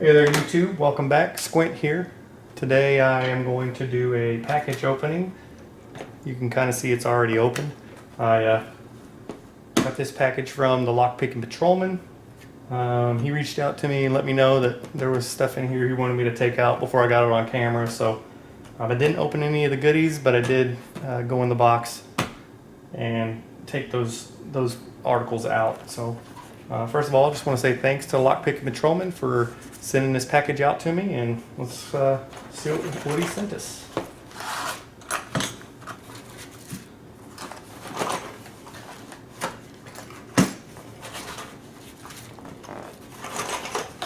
Hey there YouTube, welcome back. Squint here. Today I am going to do a package opening. You can kind of see it's already open. I got this package from the LockPicking Patrolman. He reached out to me and let me know that there was stuff in here he wanted me to take out before I got it on camera. So I didn't open any of the goodies, but I did go in the box and take those articles out. So first of all, I just want to say thanks to LockPicking Patrolman for sending this package out to me, and let's see what he sent us.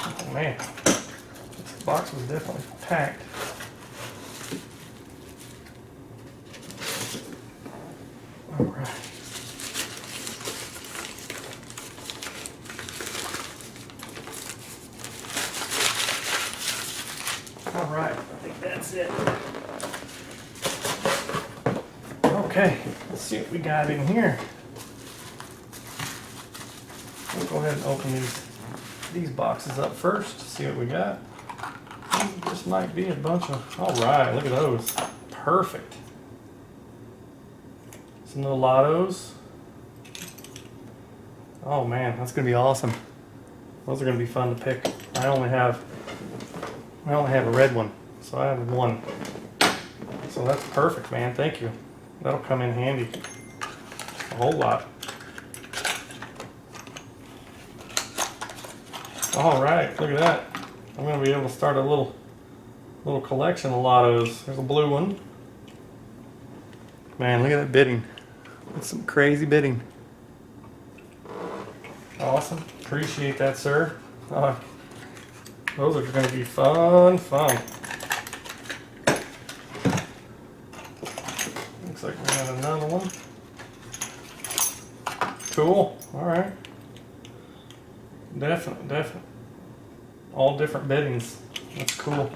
Oh man, this box was definitely packed. All right. Alright, I think that's it. Okay, let's see what we got in here. We'll go ahead and open these boxes up first to see what we got. This might be a bunch of... Alright, look at those. Perfect. Some little lottos. Oh man, that's going to be awesome. Those are going to be fun to pick. I only have a red one, so I have one. So that's perfect, man. Thank you. That'll come in handy a whole lot. All right, look at that. I'm gonna be able to start a little collection of lottos. There's a blue one. Man, look at that bidding. That's some crazy bidding. Awesome. Appreciate that, sir. Those are going to be fun. Looks like we got another one. Cool. All right. Definite. All different biddings. That's cool.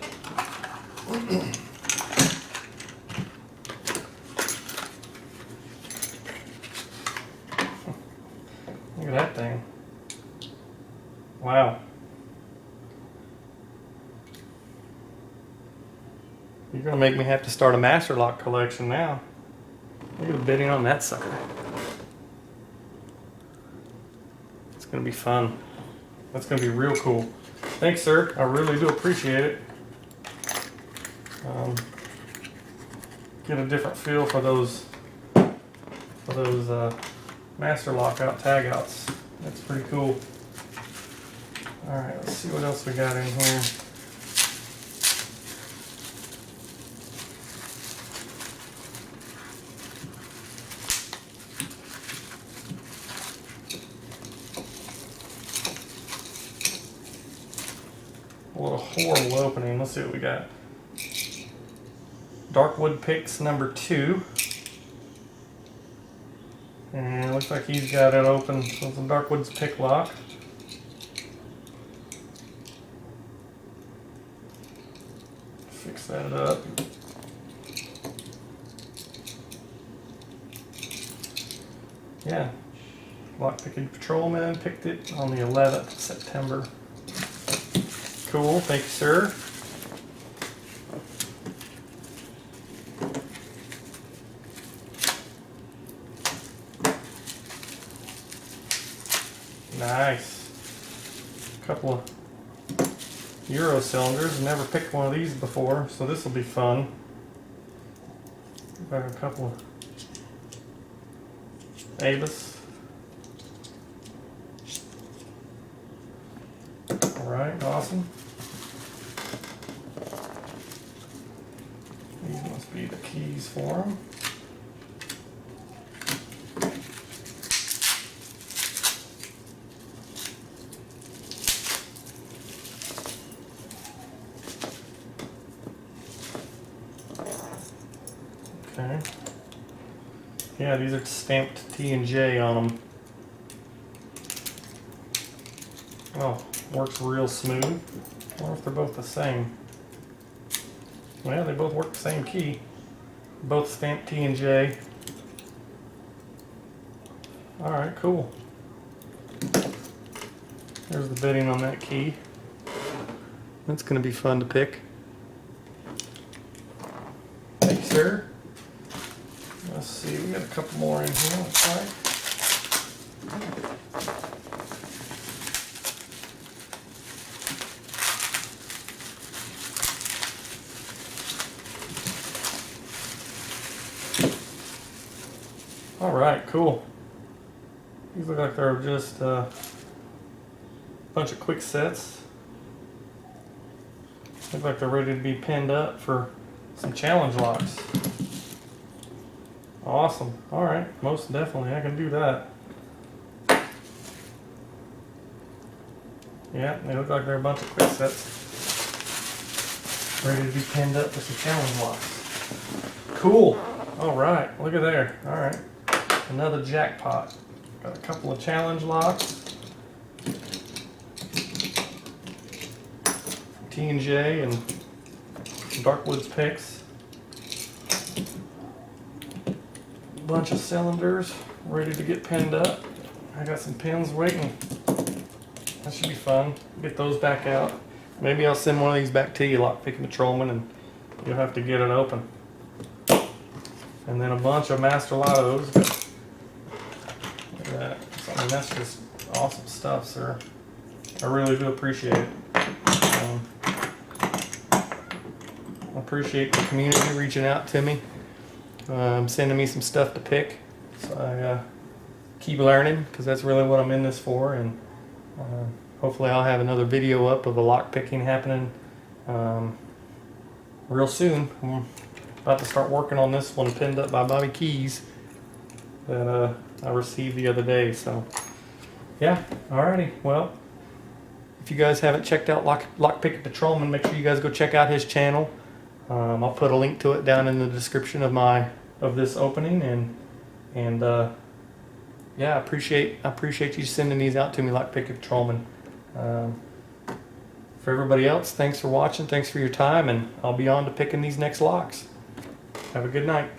Look at that thing. Wow. You're going to make me have to start a master lock collection now. Look at the bidding on that sucker. It's going to be fun. That's going to be real cool. Thanks, sir. I really do appreciate it. Get a different feel for those master lockout tag outs. That's pretty cool. All right, let's see what else we got in here. A little horrible opening. Let's see what we got. Darkwood Picks number 2. And it looks like he's got it open. So it's a Darkwoods pick lock. Fix that up. Yeah. LockPicking Patrolman picked it on the 11th of September. Cool, thank you, sir. Nice. A couple of Euro cylinders. Never picked one of these before, so this will be fun. Got a couple of Avis. Alright, awesome. These must be the keys for them. Okay. Yeah, these are stamped T and J on them. Oh, works real smooth. I wonder if they're both the same. Well, they both work the same key. Both stamped T and J. Alright, cool. There's the bidding on that key. That's going to be fun to pick. Thank you, sir. Let's see, we got a couple more in here, looks like. All right, cool. These look like they're just a bunch of quick sets. Look like they're ready to be pinned up for some challenge locks. Awesome. All right, most definitely, I can do that. Yeah, they look like they're a bunch of quick sets ready to be pinned up for some challenge locks. Cool. All right, look at there. All right, another jackpot. Got a couple of challenge locks. T&J and Darkwoods picks. A bunch of cylinders ready to get pinned up. I got some pins waiting. That should be fun. Get those back out. Maybe I'll send one of these back to you, LockPicking Patrolman, and you'll have to get it open. And then a bunch of Master Lottos. Look at that. I mean, that's just awesome stuff, sir. I really do appreciate it. I appreciate the community reaching out to me, sending me some stuff to pick. So I keep learning, because that's really what I'm in this for. And hopefully I'll have another video up of the lock picking happening real soon. I'm about to start working on this one pinned up by Bobby Keys that I received the other day. So yeah, alrighty. Well, if you guys haven't checked out LockPicking Patrolman, make sure you guys go check out his channel. I'll put a link to it down in the description of this opening, and yeah, I appreciate you sending these out to me, LockPicking Patrolman. For everybody else, thanks for watching, thanks for your time, and I'll be on to picking these next locks. Have a good night.